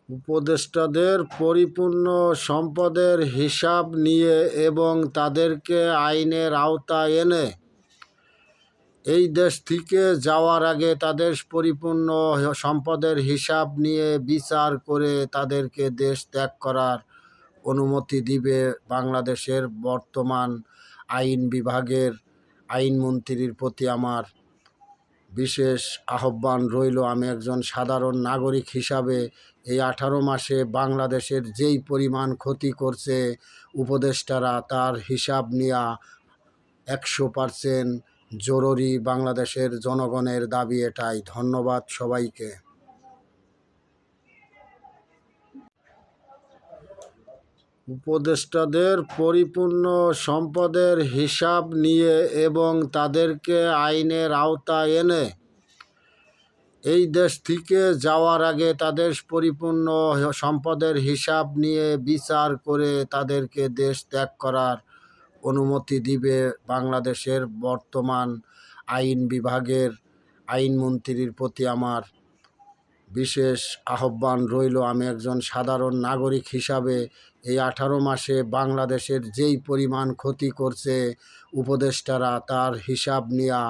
উপদেষ্টাদের পরিপূর্ণ সম্পদের হিসাব নিয়ে এবং তাদেরকে আইনের আওতায় এনে এই দেশ থেকে যাওয়ার আগে তাদের পরিপূর্ণ সম্পদের হিসাব নিয়ে বিচার করে তাদেরকে দেশ ত্যাগ করার অনুমতি দিবে বাংলাদেশের বর্তমান আইন বিভাগের আইনমন্ত্রীর প্রতি আমার বিশেষ আহ্বান রইল। আমি একজন সাধারণ নাগরিক হিসাবে এই 18 মাসে বাংলাদেশের যেই পরিমাণ ক্ষতি করছে উপদেষ্টারা তার হিসাব নেওয়া 100% জরুরি। বাংলাদেশের জনগণের দাবি এটাই। ধন্যবাদ সবাইকে। উপদেষ্টাদের পরিপূর্ণ সম্পদের হিসাব নিয়ে এবং তাদেরকে আইনের আওতায় এনে এই দেশ থেকে যাওয়ার আগে তাদের পরিপূর্ণ সম্পদের হিসাব নিয়ে বিচার করে তাদেরকে দেশ ত্যাগ করার অনুমতি দিবে বাংলাদেশের বর্তমান আইন বিভাগের আইনমন্ত্রীর প্রতি আমার বিশেষ আহ্বান রইল। আমি একজন সাধারণ নাগরিক হিসাবে এই 18 মাসে বাংলাদেশের যেই পরিমাণ ক্ষতি করছে উপদেষ্টারা তার হিসাব নেওয়া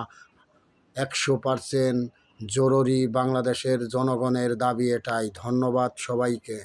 100% জরুরি। বাংলাদেশের জনগণের দাবি এটাই। ধন্যবাদ সবাইকে।